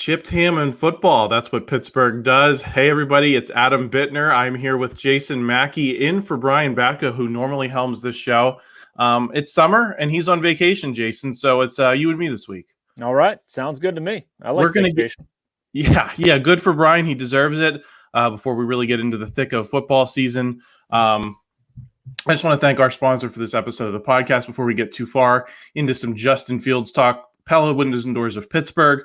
chipped ham and football. That's what Pittsburgh does. Hey, everybody, it's Adam Bittner. I'm here with Jason Mackey in for Brian Batko, who normally helms this show. It's summer, and he's on vacation, Jason, so it's you and me this week. All right. Sounds good to me. I like vacation. Yeah, good for Brian. He deserves it. Before we really get into the thick of football season, I just want to thank our sponsor for this episode of the podcast before we get too far into some Justin Fields talk. Pella Windows and Doors of Pittsburgh.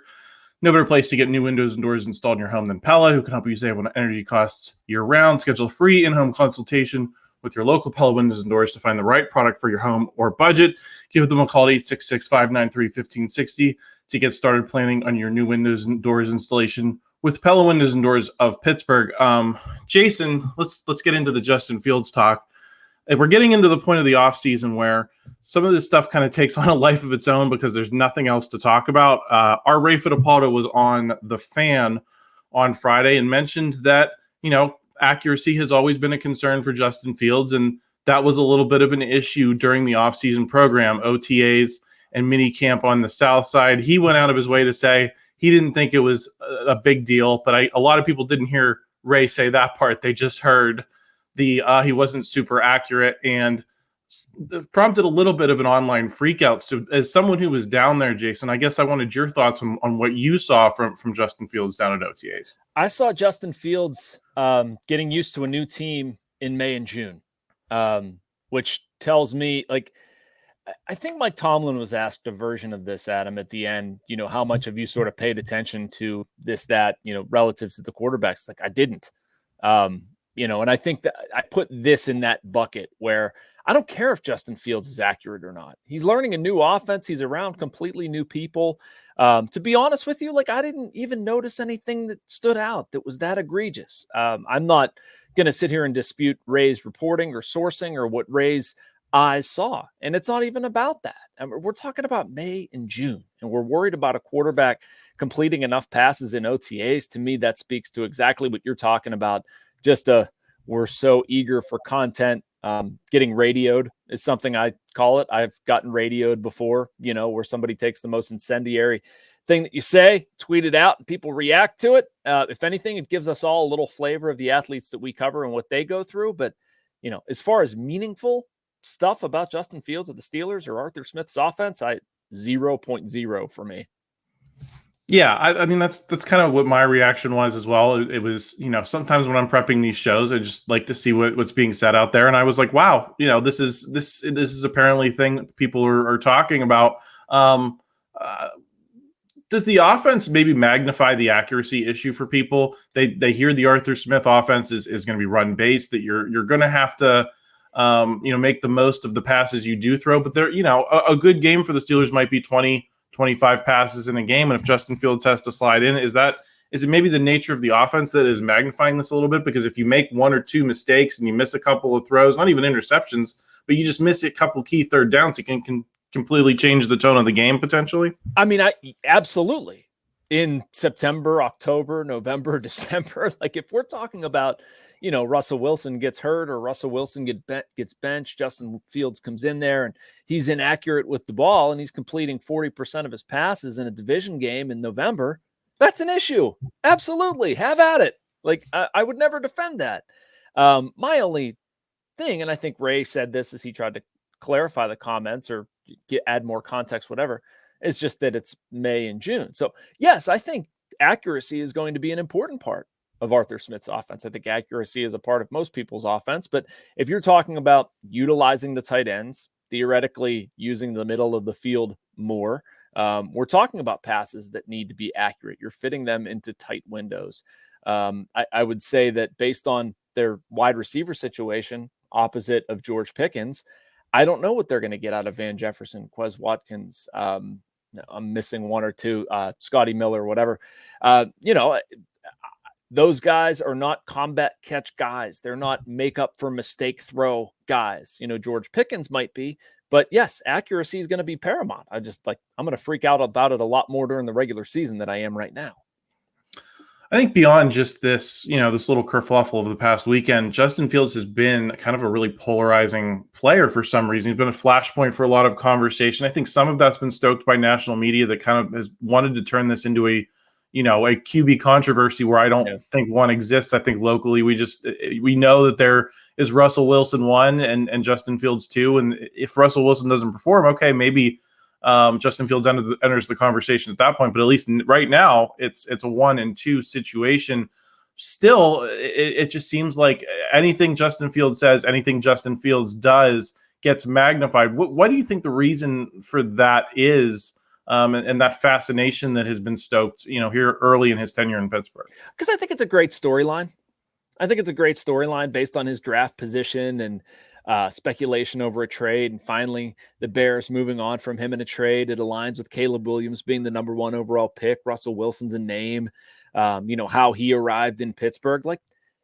No better place to get new windows and doors installed in your home than Pella, who can help you save on energy costs year-round. Schedule a free in-home consultation with your local Pella Windows and Doors to find the right product for your home or budget. Give them a call at 866-593-1560 to get started planning on your new windows and doors installation with Pella Windows and Doors of Pittsburgh. Jason, let's get into the Justin Fields talk. We're getting into the point of the offseason where some of this stuff kind of takes on a life of its own because there's nothing else to talk about. Our Ray Fittipaldo was on The Fan on Friday and mentioned that, accuracy has always been a concern for Justin Fields, and that was a little bit of an issue during the offseason program, OTAs and minicamp on the South Side. He went out of his way to say he didn't think it was a big deal, but a lot of people didn't hear Ray say that part. They just heard he wasn't super accurate, and prompted a little bit of an online freakout. So as someone who was down there, Jason, I guess I wanted your thoughts on what you saw from Justin Fields down at OTAs. I saw Justin Fields getting used to a new team in May and June, which tells me, I think Mike Tomlin was asked a version of this, Adam, at the end, how much have you sort of paid attention to this, that, relative to the quarterbacks? I didn't. And I think that I put this in that bucket where I don't care if Justin Fields is accurate or not. He's learning a new offense. He's around completely new people. To be honest with you, I didn't even notice anything that stood out that was that egregious. I'm not going to sit here and dispute Ray's reporting or sourcing or what Ray's eyes saw. And it's not even about that. We're talking about May and June, and we're worried about a quarterback completing enough passes in OTAs. To me, that speaks to exactly what you're talking about. We're so eager for content. Getting radioed is something I call it. I've gotten radioed before, where somebody takes the most incendiary thing that you say, tweet it out, and people react to it. If anything, it gives us all a little flavor of the athletes that we cover and what they go through. But, as far as meaningful stuff about Justin Fields of the Steelers or Arthur Smith's offense, 0.0 for me. Yeah, I mean, that's kind of what my reaction was as well. It was, sometimes when I'm prepping these shows, I just like to see what's being said out there. And I was like, wow, this is apparently a thing that people are talking about. Does the offense maybe magnify the accuracy issue for people? They hear the Arthur Smith offense is going to be run based, that you're going to have to, make the most of the passes you do throw. But a good game for the Steelers might be 25 passes in a game. And if Justin Fields has to slide in, is it maybe the nature of the offense that is magnifying this a little bit? Because if you make one or two mistakes and you miss a couple of throws, not even interceptions, but you just miss a couple key third downs, it can completely change the tone of the game potentially. I mean, absolutely. In September, October, November, December, if we're talking about, Russell Wilson gets hurt or Russell Wilson gets benched, Justin Fields comes in there and he's inaccurate with the ball and he's completing 40% of his passes in a division game in November, that's an issue. Absolutely. Have at it. I would never defend that. My only thing, and I think Ray said this as he tried to clarify the comments or add more context, whatever, it's just that it's May and June. So yes, I think accuracy is going to be an important part of Arthur Smith's offense. I think accuracy is a part of most people's offense, but if you're talking about utilizing the tight ends, theoretically using the middle of the field more, we're talking about passes that need to be accurate. You're fitting them into tight windows. I would say that based on their wide receiver situation, opposite of George Pickens, I don't know what they're going to get out of Van Jefferson, Quez Watkins. I'm missing one or two, Scotty Miller, whatever. Those guys are not combat catch guys. They're not make up for mistake throw guys. George Pickens might be, but yes, accuracy is going to be paramount. I'm going to freak out about it a lot more during the regular season than I am right now. I think beyond just this, this little kerfuffle of the past weekend, Justin Fields has been kind of a really polarizing player for some reason. He's been a flashpoint for a lot of conversation. I think some of that's been stoked by national media that kind of has wanted to turn this into a, a QB controversy where I don't think one exists. I think locally we know that there is Russell Wilson 1 and Justin Fields 2. And if Russell Wilson doesn't perform, okay, maybe Justin Fields enters the conversation at that point. But at least right now, it's a 1 and 2 situation. Still, it just seems like anything Justin Fields says, anything Justin Fields does gets magnified. What do you think the reason for that is? And that fascination that has been stoked, here early in his tenure in Pittsburgh? Because I think it's a great storyline. I think it's a great storyline based on his draft position and speculation over a trade. And finally, the Bears moving on from him in a trade. It aligns with Caleb Williams being the number 1 overall pick. Russell Wilson's a name. How he arrived in Pittsburgh. Like,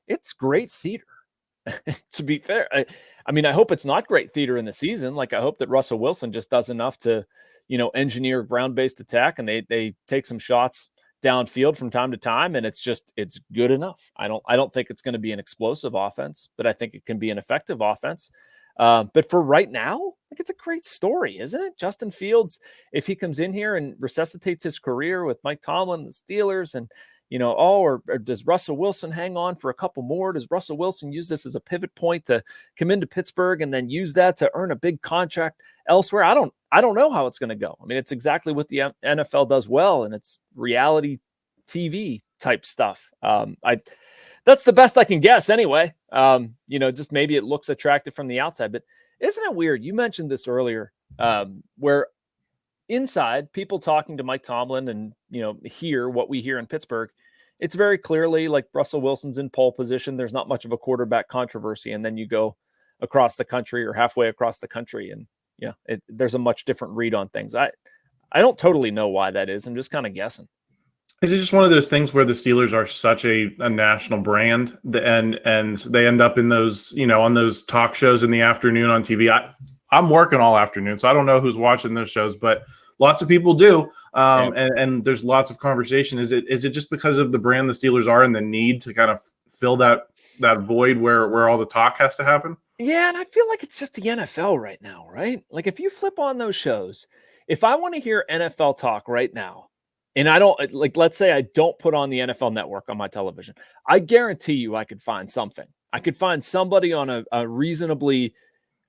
it's great theater. To be fair, I hope it's not great theater in the season. Like, I hope that Russell Wilson just does enough to, engineer ground-based attack, and they take some shots downfield from time to time, and it's good enough. I don't think it's going to be an explosive offense, but I think it can be an effective offense. But for right now, like, it's a great story, isn't it? Justin Fields, if he comes in here and resuscitates his career with Mike Tomlin, the Steelers, and or does Russell Wilson hang on for a couple more? Does Russell Wilson use this as a pivot point to come into Pittsburgh and then use that to earn a big contract elsewhere? I don't know how it's going to go. I mean, it's exactly what the NFL does well, and it's reality TV type stuff. That's the best I can guess anyway. Just maybe it looks attractive from the outside, but isn't it weird? You mentioned this earlier, where inside, people talking to Mike Tomlin and, hear what we hear in Pittsburgh, it's very clearly like Russell Wilson's in pole position. There's not much of a quarterback controversy. And then you go across the country or halfway across the country, and there's a much different read on things. I don't totally know why that is. I'm just kind of guessing. Is it just one of those things where the Steelers are such a national brand, and they end up in those, on those talk shows in the afternoon on TV? I'm working all afternoon, so I don't know who's watching those shows, but lots of people do. And there's lots of conversation. Is it just because of the brand the Steelers are and the need to kind of fill that void where all the talk has to happen? Yeah, and I feel like it's just the NFL right now, right? Like, if you flip on those shows, if I want to hear NFL talk right now, and I don't, like, let's say I don't put on the NFL Network on my television, I guarantee you I could find something. I could find somebody on a reasonably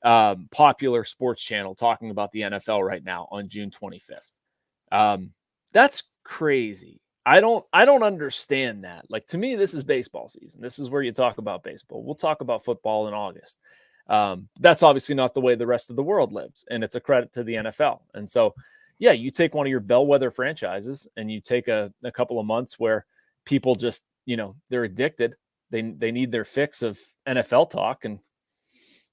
popular sports channel talking about the NFL right now on June 25th. That's crazy. I don't understand that. Like, to me, this is baseball season. This is where you talk about baseball. We'll talk about football in August. That's obviously not the way the rest of the world lives, and it's a credit to the NFL. And so, yeah, you take one of your bellwether franchises and you take a couple of months where people just, they're addicted. They need their fix of NFL talk, and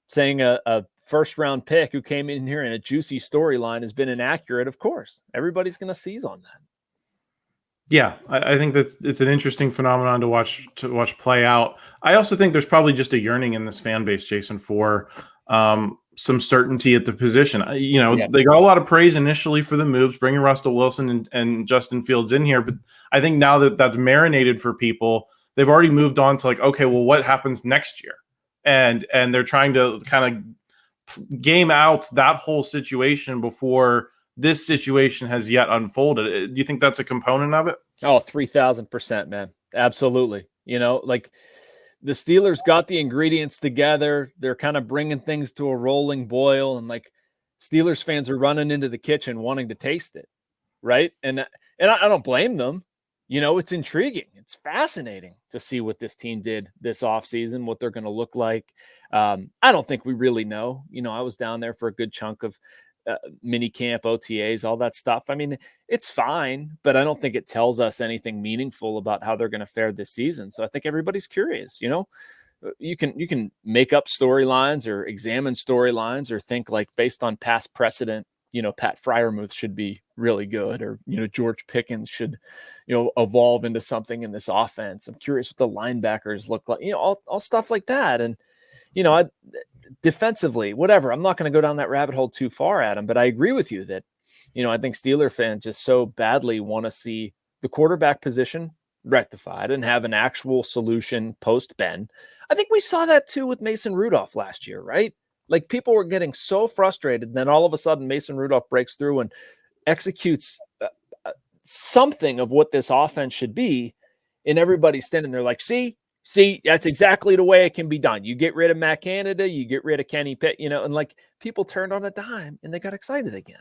saying a first-round pick who came in here in a juicy storyline has been inaccurate. Of course, everybody's going to seize on that. Yeah, I think it's an interesting phenomenon to watch play out. I also think there's probably just a yearning in this fan base, Jason, for some certainty at the position. They got a lot of praise initially for the moves, bringing Russell Wilson and Justin Fields in here. But I think now that that's marinated for people, they've already moved on to like, okay, well, what happens next year? And they're trying to kind of game out that whole situation before this situation has yet unfolded. Do you think that's a component of it? Oh, 3,000%, man. Absolutely. Like, the Steelers got the ingredients together. They're kind of bringing things to a rolling boil, and like, Steelers fans are running into the kitchen wanting to taste it. Right. And I don't blame them. It's intriguing. It's fascinating to see what this team did this offseason, what they're going to look like. I don't think we really know. I was down there for a good chunk of minicamp, OTAs, all that stuff. I mean, it's fine, but I don't think it tells us anything meaningful about how they're going to fare this season. So I think everybody's curious. You can make up storylines or examine storylines or think, like, based on past precedent, Pat Freiermuth should be really good, or, George Pickens should, evolve into something in this offense. I'm curious what the linebackers look like, all stuff like that. And, defensively, whatever, I'm not going to go down that rabbit hole too far, Adam, but I agree with you that, I think Steeler fans just so badly want to see the quarterback position rectified and have an actual solution post Ben. I think we saw that too with Mason Rudolph last year, right? Like, people were getting so frustrated, and then all of a sudden Mason Rudolph breaks through and executes something of what this offense should be. And everybody's standing there like, see, that's exactly the way it can be done. You get rid of Matt Canada, you get rid of Kenny Pitt, and like people turned on a dime and they got excited again.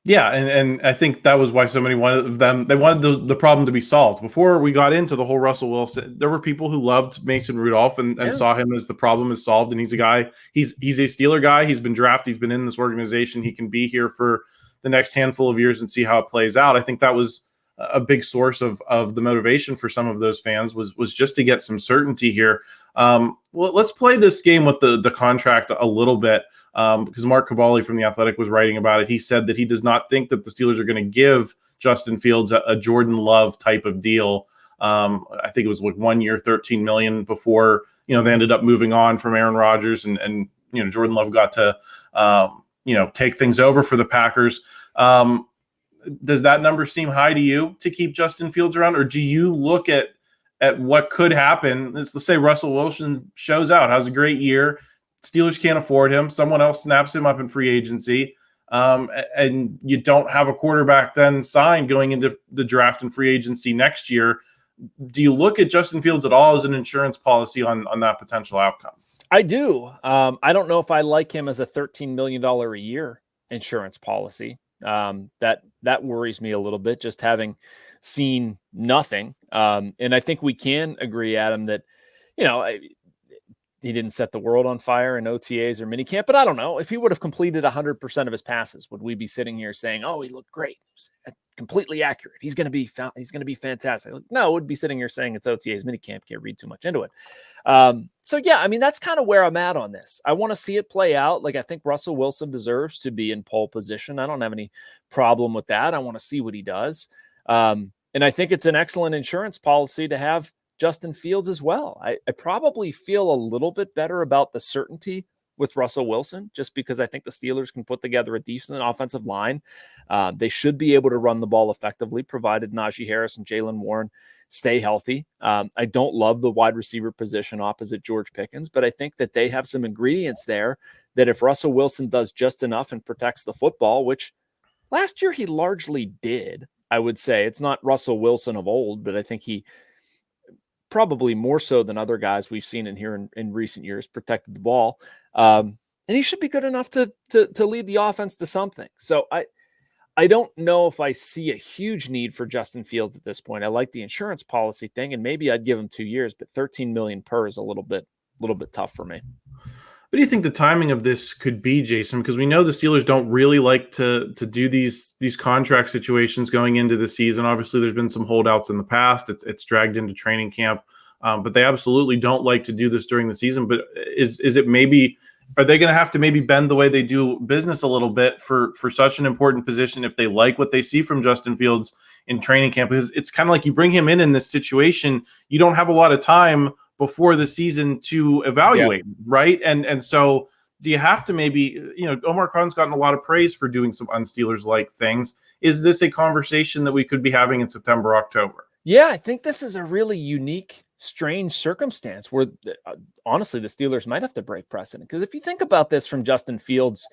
Yeah, and I think that was why so many they wanted the problem to be solved. Before we got into the whole Russell Wilson, there were people who loved Mason Rudolph and saw him as the problem is solved, and he's a guy, he's a Steeler guy, he's been drafted, he's been in this organization, he can be here for the next handful of years and see how it plays out. I think that was a big source of the motivation for some of those fans was just to get some certainty here. Let's play this game with the contract a little bit. Because Mark Cabali from The Athletic was writing about it. He said that he does not think that the Steelers are going to give Justin Fields a Jordan Love type of deal. I think it was like 1 year, $13 million before, they ended up moving on from Aaron Rodgers and Jordan Love got to, take things over for the Packers. Does that number seem high to you to keep Justin Fields around? Or do you look at what could happen? Let's say Russell Wilson shows out, has a great year. Steelers can't afford him. Someone else snaps him up in free agency. And you don't have a quarterback then signed going into the draft and free agency next year. Do you look at Justin Fields at all as an insurance policy on that potential outcome? I do. I don't know if I like him as a $13 million a year insurance policy. That worries me a little bit, just having seen nothing. And I think we can agree, Adam, that, he didn't set the world on fire in OTAs or minicamp, but I don't know if he would have completed 100% of his passes. Would we be sitting here saying, "Oh, he looked great, completely accurate. He's going to be fantastic"? No, would be sitting here saying it's OTAs, minicamp. Can't read too much into it. So yeah, I mean that's kind of where I'm at on this. I want to see it play out. Like I think Russell Wilson deserves to be in pole position. I don't have any problem with that. I want to see what he does, and I think it's an excellent insurance policy to have Justin Fields as well. I probably feel a little bit better about the certainty with Russell Wilson, just because I think the Steelers can put together a decent offensive line. They should be able to run the ball effectively, provided Najee Harris and Jaylen Warren stay healthy. I don't love the wide receiver position opposite George Pickens, but I think that they have some ingredients there that if Russell Wilson does just enough and protects the football, which last year he largely did, I would say. It's not Russell Wilson of old, but I think he probably more so than other guys we've seen in here in recent years, protected the ball. And he should be good enough to lead the offense to something. So I don't know if I see a huge need for Justin Fields at this point. I like the insurance policy thing, and maybe I'd give him 2 years, but $13 million per is a little bit tough for me. What do you think the timing of this could be, Jason? Because we know the Steelers don't really like to do these contract situations going into the season. Obviously, there's been some holdouts in the past. It's dragged into training camp, but they absolutely don't like to do this during the season. But is it maybe – are they going to have to maybe bend the way they do business a little bit for such an important position if they like what they see from Justin Fields in training camp? Because it's kind of like you bring him in this situation, you don't have a lot of time – before the season to evaluate, right? And so do you have to maybe, Omar Khan's gotten a lot of praise for doing some un-Steelers-like things. Is this a conversation that we could be having in September, October? Yeah, I think this is a really unique, strange circumstance where, honestly, the Steelers might have to break precedent. Because if you think about this from Justin Fields'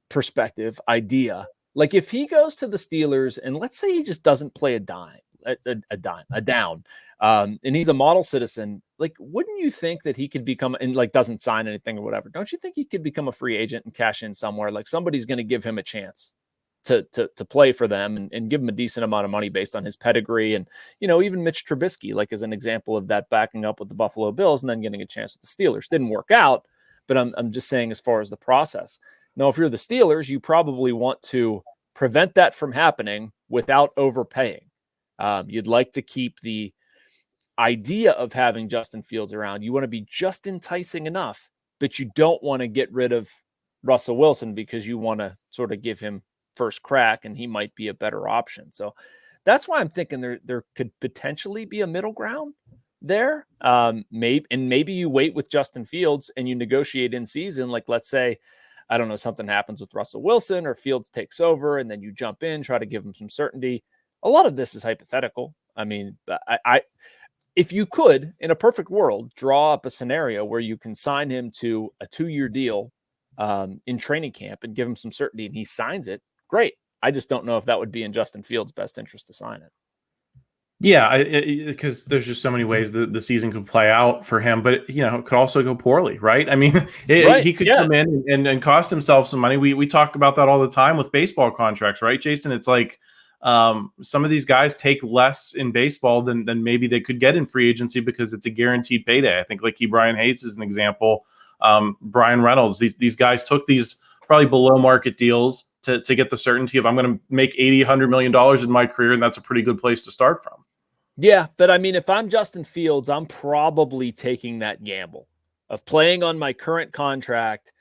perspective, like if he goes to the Steelers and let's say he just doesn't play a down, and he's a model citizen, like, wouldn't you think that he could become, and like doesn't sign anything or whatever, don't you think he could become a free agent and cash in somewhere? Like somebody's going to give him a chance to play for them and give him a decent amount of money based on his pedigree. And, even Mitch Trubisky, like as an example of that, backing up with the Buffalo Bills and then getting a chance with the Steelers. Didn't work out, but I'm just saying as far as the process. Now, if you're the Steelers, you probably want to prevent that from happening without overpaying. You'd like to keep the idea of having Justin Fields around. You want to be just enticing enough, but you don't want to get rid of Russell Wilson because you want to sort of give him first crack and he might be a better option. So that's why I'm thinking there could potentially be a middle ground there. Maybe you wait with Justin Fields and you negotiate in season. Like, let's say, I don't know, something happens with Russell Wilson or Fields takes over and then you jump in, try to give him some certainty. A lot of this is hypothetical. I mean, if you could, in a perfect world, draw up a scenario where you can sign him to a 2-year deal in training camp and give him some certainty and he signs it, great. I just don't know if that would be in Justin Fields' best interest to sign it. Yeah, because there's just so many ways that the season could play out for him, but it could also go poorly, right? I mean, Right, he could yeah. come in and cost himself some money. We talk about that all the time with baseball contracts, right, Jason? It's like some of these guys take less in baseball than maybe they could get in free agency because it's a guaranteed payday. I think like Brian Hayes is an example. Brian Reynolds, these guys took these probably below market deals to get the certainty of I'm going to make $80-100 million in my career, and that's a pretty good place to start from. Yeah, but I mean, if I'm Justin Fields, I'm probably taking that gamble of playing on my current contract.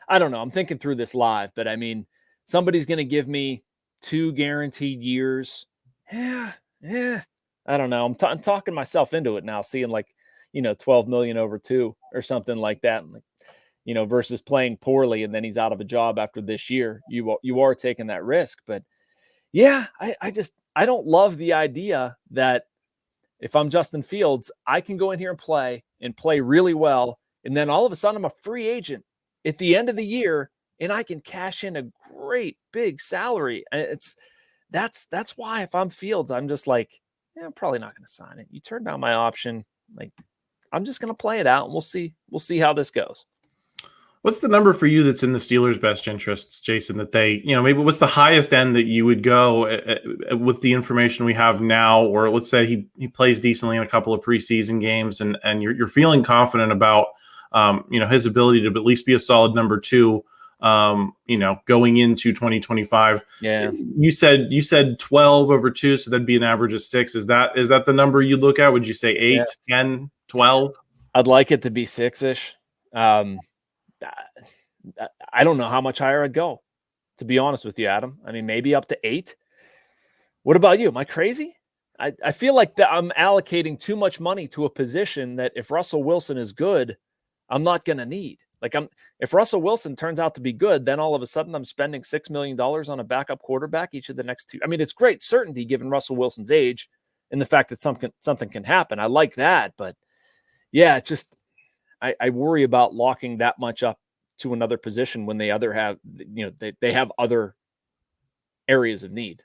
I don't know. I'm thinking through this live, but I mean, somebody's going to give me 2 guaranteed years. Yeah. I don't know. I'm talking myself into it now, seeing like, 12 million over 2 or something like that. Like, versus playing poorly and then he's out of a job after this year. You are taking that risk, but yeah, I don't love the idea that if I'm Justin Fields, I can go in here and play really well. And then all of a sudden I'm a free agent at the end of the year and I can cash in a great big salary. That's why if I'm Fields, I'm just like, I'm probably not going to sign it. You turn down my option. Like, I'm just going to play it out and we'll see how this goes. What's the number for you that's in the Steelers' best interests, Jason, that they, maybe what's the highest end that you would go with the information we have now? Or let's say he plays decently in a couple of preseason games and you're feeling confident about, his ability to at least be a solid number 2, going into 2025. Yeah. You said 12 over 2, so that'd be an average of 6. Is that the number you'd look at? Would you say 8, 10, 12? I'd like it to be 6-ish. I don't know how much higher I'd go, to be honest with you, Adam. I mean, maybe up to 8. What about you? Am I crazy? I feel like that I'm allocating too much money to a position that if Russell Wilson is good, I'm not going to need. Like if Russell Wilson turns out to be good, then all of a sudden I'm spending $6 million on a backup quarterback each of the next 2. I mean, it's great certainty given Russell Wilson's age and the fact that something can happen. I like that, but yeah, it's just I worry about locking that much up to another position when they have other areas of need.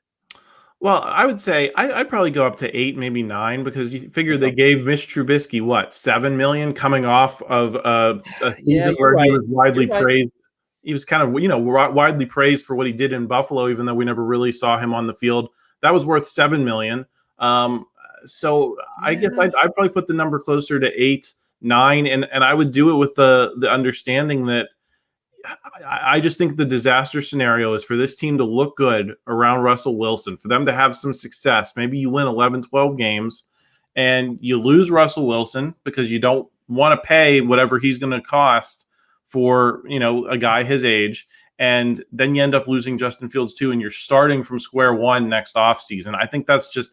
Well, I would say I'd probably go up to 8, maybe 9, because you figure they gave Mitch Trubisky $7 million coming off of a season where he was widely praised. He was kind of widely praised for what he did in Buffalo, even though we never really saw him on the field. That was worth $7 million. So I guess I'd probably put the number closer to 8, 9, and I would do it with the understanding that I just think the disaster scenario is for this team to look good around Russell Wilson, for them to have some success. Maybe you win 11, 12 games and you lose Russell Wilson because you don't want to pay whatever he's going to cost for, a guy his age. And then you end up losing Justin Fields too, and you're starting from square one next offseason. I think that's just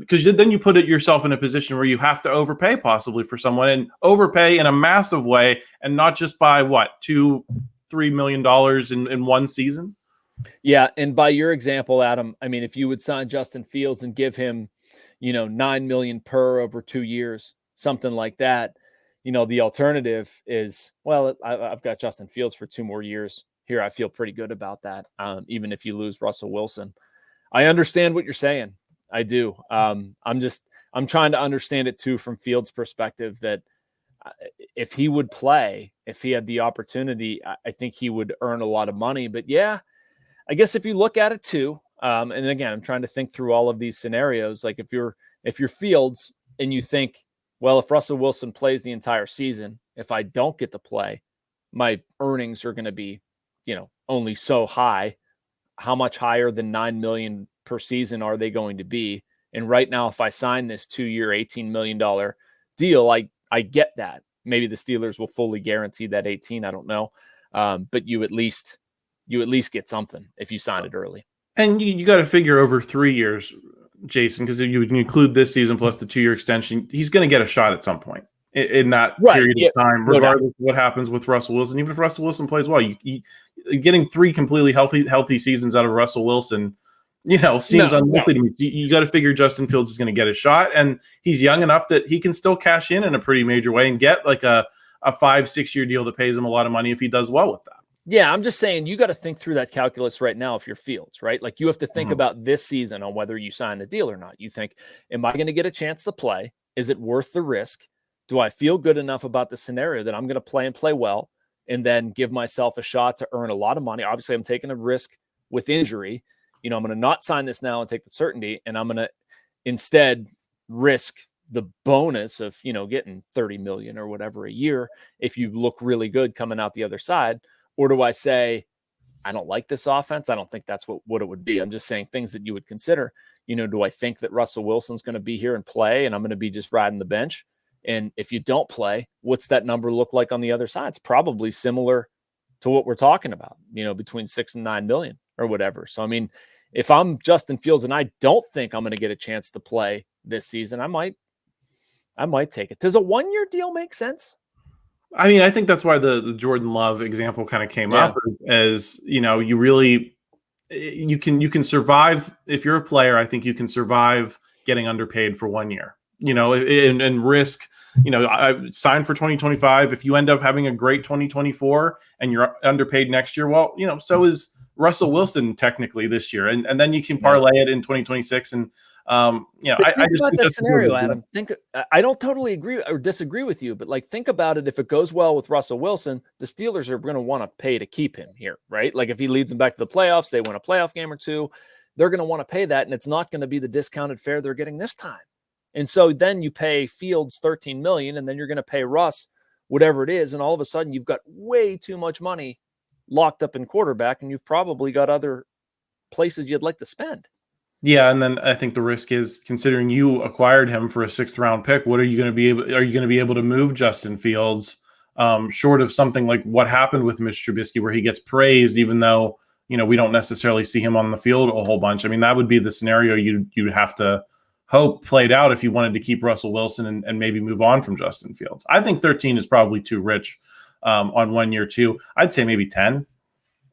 because then you put yourself in a position where you have to overpay possibly for someone, and overpay in a massive way, and not just by $2-3 million in one season. Yeah, and by your example, Adam, I mean, if you would sign Justin Fields and give him, $9 million per over 2 years, something like that, the alternative is, well, I've got Justin Fields for 2 more years here. I feel pretty good about that, even if you lose Russell Wilson. I understand what you're saying. I do. I'm trying to understand it too from Fields' perspective, that if he would play, if he had the opportunity, I think he would earn a lot of money. But yeah, I guess if you look at it too, and again, I'm trying to think through all of these scenarios. Like if you're Fields and you think, well, if Russell Wilson plays the entire season, if I don't get to play, my earnings are going to be, only so high. How much higher than $9 million per season are they going to be? And right now, if I sign this 2-year, $18 million deal, I get that. Maybe the Steelers will fully guarantee that 18. I don't know. But you at least get something if you sign it early. And you got to figure over 3 years, Jason, because you would include this season plus the 2-year extension, he's going to get a shot at some point in that period of time, regardless of what happens with Russell Wilson. Even if Russell Wilson plays well, you getting 3 completely healthy seasons out of Russell Wilson, seems unlikely to me. You got to figure Justin Fields is going to get a shot, and he's young enough that he can still cash in a pretty major way and get like a 5-6 year deal that pays him a lot of money if he does well with that. Yeah, I'm just saying you got to think through that calculus right now if you're Fields, right? Like you have to think about this season on whether you sign the deal or not. You think, am I going to get a chance to play? Is it worth the risk? Do I feel good enough about the scenario that I'm going to play and play well and then give myself a shot to earn a lot of money? Obviously, I'm taking a risk with injury. I'm going to not sign this now and take the certainty, and I'm going to instead risk the bonus of, getting 30 million or whatever a year if you look really good coming out the other side. Or do I say, I don't like this offense? I don't think that's what it would be. I'm just saying things that you would consider. Do I think that Russell Wilson's going to be here and play and I'm going to be just riding the bench? And if you don't play, what's that number look like on the other side? It's probably similar to what we're talking about, between 6 and 9 million or whatever. So, I mean, if I'm Justin Fields and I don't think I'm going to get a chance to play this season, I might take it. Does a 1-year deal make sense? I mean, I think that's why the Jordan Love example kind of came up as, you really, you can survive if you're a player. I think you can survive getting underpaid for 1 year, and risk, I signed for 2025. If you end up having a great 2024 and you're underpaid next year, well, so is Russell Wilson technically this year. And then you can parlay it in 2026. And, I just about think that scenario, Adam. I don't totally agree or disagree with you, but think about it. If it goes well with Russell Wilson, the Steelers are going to want to pay to keep him here, right? Like if he leads them back to the playoffs, they win a playoff game or two, they're going to want to pay that. And it's not going to be the discounted fare they're getting this time. And so then you pay Fields $13 million and then you're going to pay Russ whatever it is. And all of a sudden you've got way too much money locked up in quarterback and you've probably got other places you'd like to spend. Yeah, and then I think the risk is, considering you acquired him for a 6th round pick, what are you going to be able? Are you going to be able to move Justin Fields, short of something like what happened with Mitch Trubisky, where he gets praised even though we don't necessarily see him on the field a whole bunch? I mean, that would be the scenario you'd have to hope played out if you wanted to keep Russell Wilson and maybe move on from Justin Fields. I think 13 is probably too rich on 1 year too. I'd say maybe 10.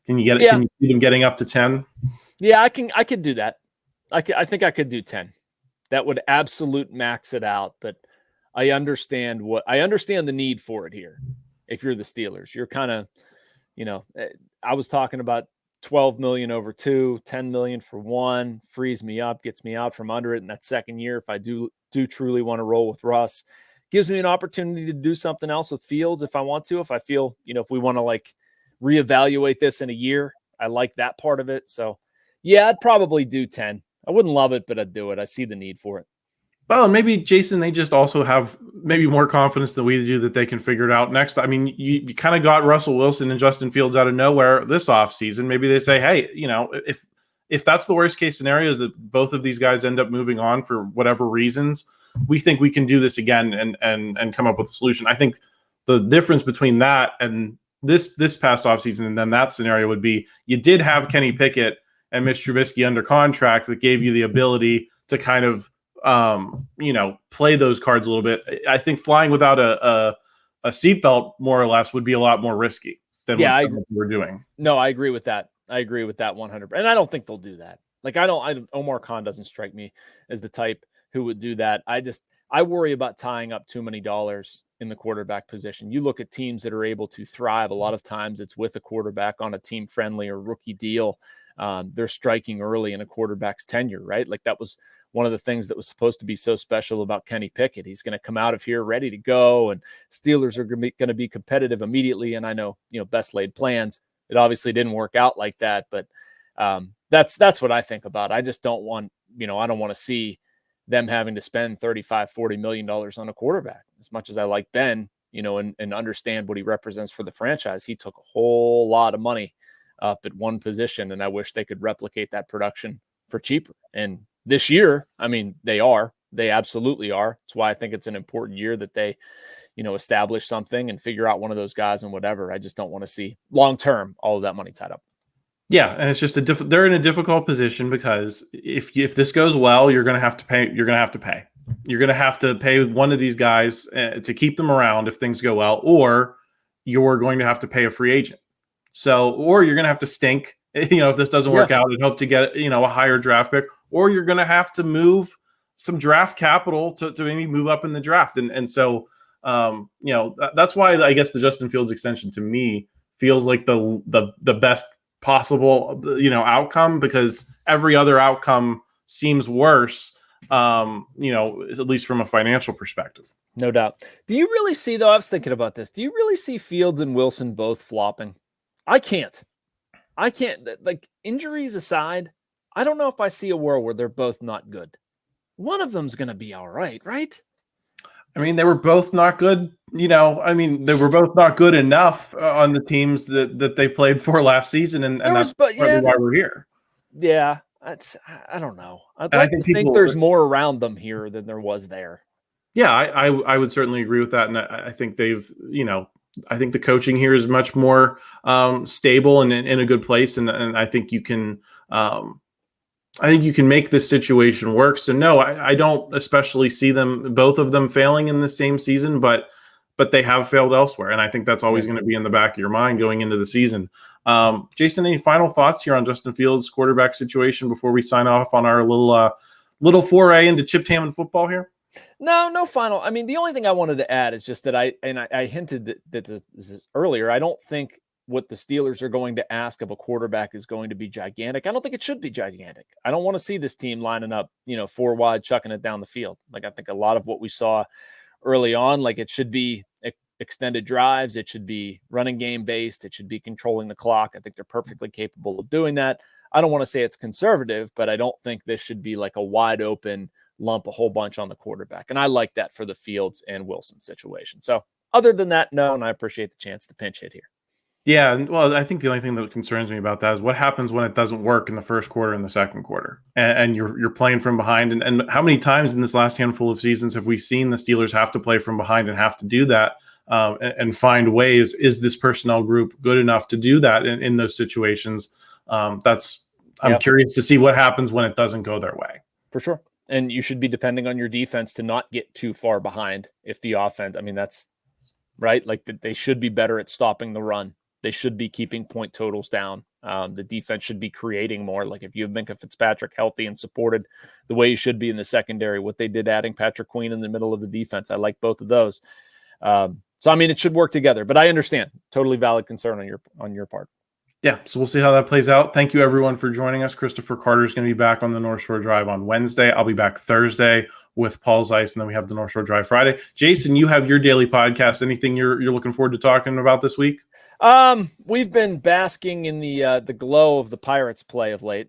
Can you get it? Yeah. Can you see them getting up to 10? Yeah, I could do that. I think I could do 10. That would absolute max it out. But I understand the need for it here. If you're the Steelers, you're kind of, I was talking about 12 million over 2, 10 million for 1, frees me up, gets me out from under it in that second year. If I do truly want to roll with Russ, gives me an opportunity to do something else with Fields if I want to. If I feel, if we want to reevaluate this in a year, I like that part of it. So yeah, I'd probably do 10. I wouldn't love it, but I'd do it. I see the need for it. Well, maybe, Jason, they just also have maybe more confidence than we do that they can figure it out next. I mean, you kind of got Russell Wilson and Justin Fields out of nowhere this offseason. Maybe they say, hey, if that's the worst case scenario is that both of these guys end up moving on for whatever reasons, we think we can do this again and come up with a solution. I think the difference between that and this past offseason and then that scenario would be you did have Kenny Pickett and Mitch Trubisky under contract that gave you the ability to kind of, play those cards a little bit. I think flying without a seatbelt, more or less, would be a lot more risky than what we're doing. No, I agree with that. I agree with that 100%. And I don't think they'll do that. Omar Khan doesn't strike me as the type who would do that. I worry about tying up too many dollars in the quarterback position. You look at teams that are able to thrive. A lot of times it's with a quarterback on a team friendly or rookie deal. They're striking early in a quarterback's tenure, right? That was one of the things that was supposed to be so special about Kenny Pickett. He's going to come out of here ready to go, and Steelers are going to be competitive immediately. And I know, best laid plans. It obviously didn't work out like that, but that's what I think about. I just don't want, I don't want to see them having to spend $35-40 million on a quarterback. As much as I like Ben, and understand what he represents for the franchise, he took a whole lot of money up at one position, and I wish they could replicate that production for cheaper. And this year, I mean, they absolutely are. That's why I think it's an important year that they, establish something and figure out one of those guys and whatever. I just don't want to see long-term all of that money tied up. Yeah, and it's just they're in a difficult position because if this goes well, you're going to have to pay. You're going to have to pay. You're going to have to pay one of these guys to keep them around if things go well, or you're going to have to pay a free agent. So, or you're going to have to stink, if this doesn't work out and hope to get, a higher draft pick, or you're going to have to move some draft capital to maybe move up in the draft. And so, that's why I guess the Justin Fields extension to me feels like the best possible, outcome, because every other outcome seems worse, at least from a financial perspective. No doubt. Do you really see, though, I was thinking about this, do you really see Fields and Wilson both flopping? I can't. Like, injuries aside, I don't know if I see a world where they're both not good. One of them's going to be all right? I mean, they were both not good. They were both not good enough on the teams that they played for last season, and that's why we're here. Yeah, I don't know. I'd like to think there's more around them here than there was there. Yeah, I would certainly agree with that, and I think they've, I think the coaching here is much more stable and in a good place, and I think you can. I think you can make this situation work. So no, I don't especially see both of them failing in the same season, but they have failed elsewhere. And I think that's always going to be in the back of your mind going into the season. Jason, any final thoughts here on Justin Fields' quarterback situation before we sign off on our little foray into Chip Hammond football here? No final. I mean, the only thing I wanted to add is just that I hinted that this earlier. I don't think what the Steelers are going to ask of a quarterback is going to be gigantic. I don't think it should be gigantic. I don't want to see this team lining up, 4 wide, chucking it down the field. Like, I think a lot of what we saw early on, like, it should be extended drives. It should be running game based. It should be controlling the clock. I think they're perfectly capable of doing that. I don't want to say it's conservative, but I don't think this should be like a wide open lump a whole bunch on the quarterback. And I like that for the Fields and Wilson situation. So other than that, no, and I appreciate the chance to pinch hit here. Yeah, well, I think the only thing that concerns me about that is what happens when it doesn't work in the first quarter and the second quarter, and you're playing from behind. And how many times in this last handful of seasons have we seen the Steelers have to play from behind and have to do that and find ways? Is this personnel group good enough to do that in those situations? I'm curious to see what happens when it doesn't go their way. For sure. And you should be depending on your defense to not get too far behind if the offense, that's right. Like, they should be better at stopping the run. They should be keeping point totals down. The defense should be creating more. Like, if you have Minkah Fitzpatrick healthy and supported the way he should be in the secondary, what they did adding Patrick Queen in the middle of the defense, I like both of those. It should work together. But I understand, totally valid concern on your part. Yeah, so we'll see how that plays out. Thank you, everyone, for joining us. Christopher Carter is going to be back on the North Shore Drive on Wednesday. I'll be back Thursday with Paul Zeiss, and then we have the North Shore Drive Friday. Jason, you have your daily podcast. Anything you're looking forward to talking about this week? We've been basking in the glow of the Pirates play of late.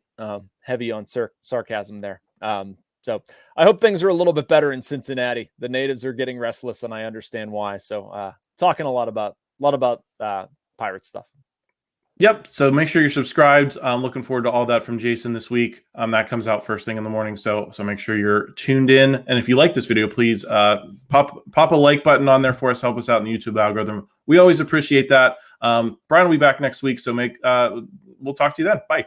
Heavy on sarcasm there. So I hope things are a little bit better in Cincinnati. The natives are getting restless, and I understand why. So talking a lot about Pirates stuff. Yep. So make sure you're subscribed. I'm looking forward to all that from Jason this week. That comes out first thing in the morning. So make sure you're tuned in. And if you like this video, please pop a like button on there for us. Help us out in the YouTube algorithm. We always appreciate that. Brian will be back next week. So we'll talk to you then. Bye.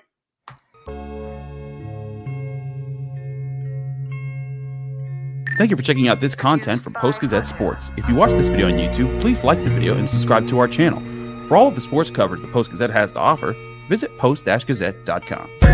Thank you for checking out this content from Post-Gazette Sports. If you watch this video on YouTube, please like the video and subscribe to our channel. For all of the sports coverage the Post-Gazette has to offer, visit post-gazette.com.